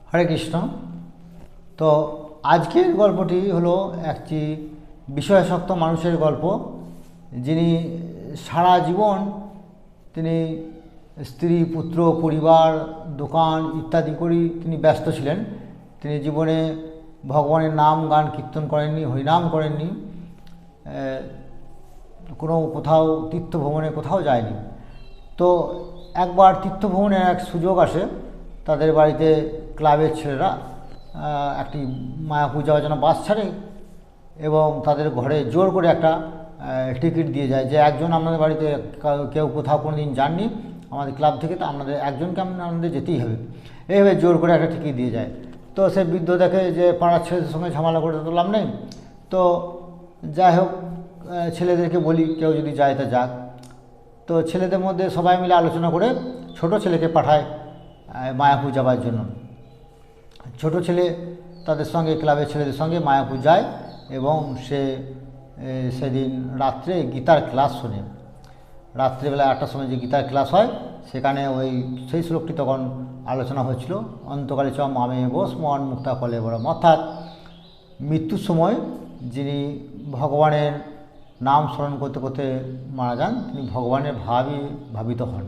হরে কৃষ্ণ। তো আজকের গল্পটি হলো একটি বিষয়াসক্ত মানুষের গল্প, যিনি সারা জীবন তিনি স্ত্রী, পুত্র, পরিবার, দোকান ইত্যাদি করেই তিনি ব্যস্ত ছিলেন। তিনি জীবনে ভগবানের নাম গান কীর্তন করেননি, হরিনাম করেননি, কোনো কোথাও তীর্থভ্রমণে কোথাও যায়নি। তো একবার তীর্থভ্রমণের এক সুযোগ আসে। তাদের বাড়িতে ক্লাবের ছেলেরা একটি মায়াপুর যাওয়ার জন্য বাস ছাড়ে এবং তাদের ঘরে জোর করে একটা টিকিট দিয়ে যায় যে একজন আপনাদের বাড়িতে কেউ কোথাও কোনো দিন যাননি আমাদের ক্লাব থেকে, তো আপনাদের একজনকে আপনাদের যেতেই হবে, এইভাবে জোর করে একটা টিকিট দিয়ে যায়। তো সে বৃদ্ধ দেখে যে পাড়ার ছেলেদের সঙ্গে ঝামেলা করে তো লাভ নেই, তো যাই হোক ছেলেদেরকে বলি কেউ যদি যায় তা যাক। তো ছেলেদের মধ্যে সবাই মিলে আলোচনা করে ছোট ছেলেকে পাঠায় মায়াপুর যাবার জন্য। ছোট ছেলে তাদের সঙ্গে, ক্লাবের ছেলেদের সঙ্গে মায়াপুর যায় এবং সে সেদিন রাত্রে গীতার ক্লাস শোনে। রাত্রিবেলা 8টার সময় যে গীতার ক্লাস হয় সেখানে সেই শ্লোকটি তখন আলোচনা হচ্ছিল, অন্তকালে চ মামে বস মন মুক্তা কলে বড়, অর্থাৎ মৃত্যুর সময় যিনি ভগবানের নাম স্মরণ করতে করতে মারা যান তিনি ভগবানের ভাবিত হন।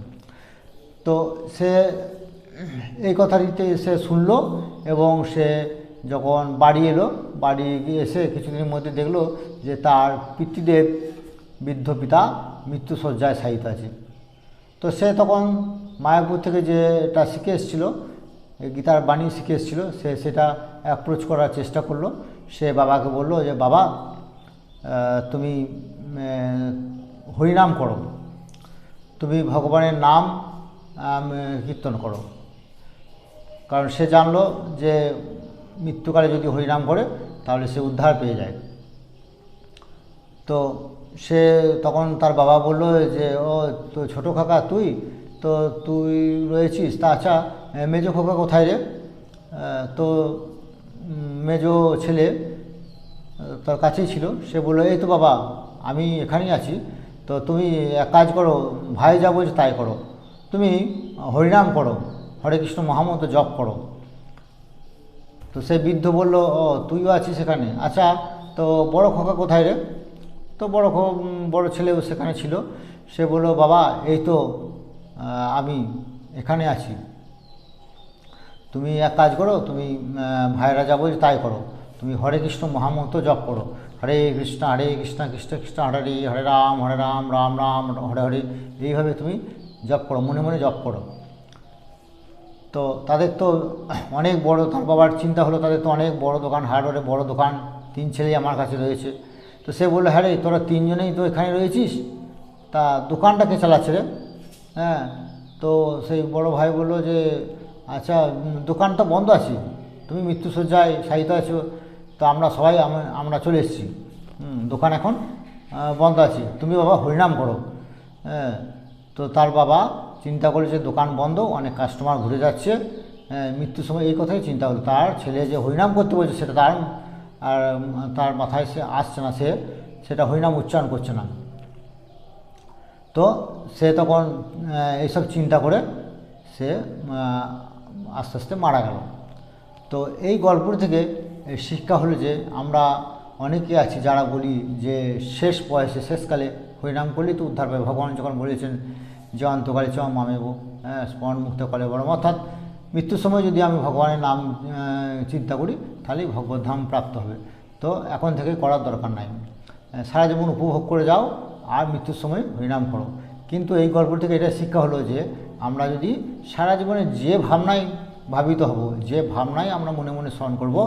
তো সে এই কথাটিতে সে শুনল এবং সে যখন বাড়ি এলো, বাড়ি গিয়ে এসে কিছুদিনের মধ্যে দেখলো যে তার পিতৃদেব বৃদ্ধ পিতা মৃত্যুশয্যায় শায়িত আছে। তো সে তখন মায়াপুর থেকে যেটা শিখে এসেছিলো, গীতার বাণী শিখে এসেছিলো, সে সেটা অ্যাপ্রোচ করার চেষ্টা করলো। সে বাবাকে বলল যে বাবা তুমি হরিনাম করো, তুমি ভগবানের নাম কীর্তন করো। কারণ সে জানলো যে মৃত্যুকালে যদি হরিনাম করে তাহলে সে উদ্ধার পেয়ে যায়। তো সে তখন তার বাবা বলল যে ও তো ছোটো কাকা তুই রয়েছিস, তা আচ্ছা মেজো কাকা কোথায় রে? তো মেজো ছেলে তার কাছেই ছিল, সে বললো এই তো বাবা আমি এখানেই আছি। তো তুমি এক কাজ করো, ভাই যা বলছে তাই করো, তুমি হরিনাম করো, হরে কৃষ্ণ মহামন্ত্র জপ করো। তো সে বৃদ্ধ বলল ও তুইও আছিস সেখানে, আচ্ছা তো বড় খোকা কোথায় রে? তো বড় ছেলেও সেখানে ছিল। সে বলল বাবা এই তো আমি এখানে আছি, তুমি এক কাজ করো, তুমি ভাইরা যা বলছে তাই করো, তুমি হরে কৃষ্ণ মহামন্ত্র জপ করো, হরে কৃষ্ণ কৃষ্ণ কৃষ্ণ হরে হরে রাম রাম রাম হরে হরে, এইভাবে তুমি জপ করো, মনে মনে জপ করো। তো তাদের তো অনেক বড়, তার বাবার চিন্তা হলো তাদের তো অনেক বড় দোকান, হার্ডওয়ারের বড় দোকান, 3 ছেলেই আমার কাছে রয়েছে। তো সে বললো হ্যাঁ রে তোরা 3 জনেই তো এখানে রয়েছিস, তা দোকানটা কে চালাচ্ছে রে? হ্যাঁ, তো সেই বড় ভাই বললো যে আচ্ছা দোকান তো বন্ধ আছে, তুমি মৃত্যুশয্যায় শায়িত আছো, তো আমরা সবাই আমরা চলে এসেছি, দোকান এখন বন্ধ আছে, তুমি বাবা হরিনাম করো। হ্যাঁ, তো তার বাবা চিন্তা করলে যে দোকান বন্ধ, অনেক কাস্টমার ঘুরে যাচ্ছে, মৃত্যুর সময় এই কথাই চিন্তা হলো, তার ছেলে যে হরিনাম করতে বলছে সেটা তার মাথায় সে আসছে না, সেটা হরিনাম উচ্চারণ করছে না। তো সে তখন এইসব চিন্তা করে সে আস্তে আস্তে মারা গেল। তো এই গল্পটি থেকে শিক্ষা হলো যে আমরা অনেকে আছি যারা বলি যে শেষ বয়সে শেষকালে হরিনাম করলেই তো উদ্ধার পাবে। ভগবান যখন বলেছেন যে অন্তকালে চ মামেব স্মরণ মুক্ত কলে বড়, অর্থাৎ মৃত্যুর সময় যদি আমি ভগবানের নাম চিন্তা করি তাহলেই ভগবদ্ধাম প্রাপ্ত হবে। তো এখন থেকে করার দরকার নাই, সারা জীবন উপভোগ করে যাও আর মৃত্যুর সময় হরিনাম করো। কিন্তু এই গল্প থেকে এটা শিক্ষা হলো যে আমরা যদি সারা জীবনে যে ভাবনায় ভাবিত হব, যে ভাবনায় আমরা মনে মনে স্মরণ করব,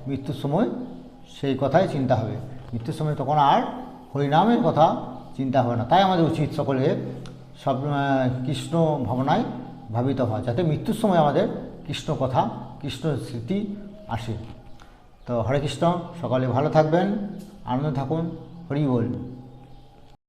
মৃত্যুর সময় সেই কথাই চিন্তা হবে, মৃত্যুর সময় তখন আর হরিনামের কথা চিন্তা হবে না। তাই আমাদের উচিত সকলে সব কৃষ্ণ ভাবনায় ভাবিত হওয়া, যাতে মৃত্যুর সময় আমাদের কৃষ্ণ কথা, কৃষ্ণ স্মৃতি আসে। তো হরে কৃষ্ণ, সকলে ভালো থাকবেন, আনন্দ থাকুন, হরি বল।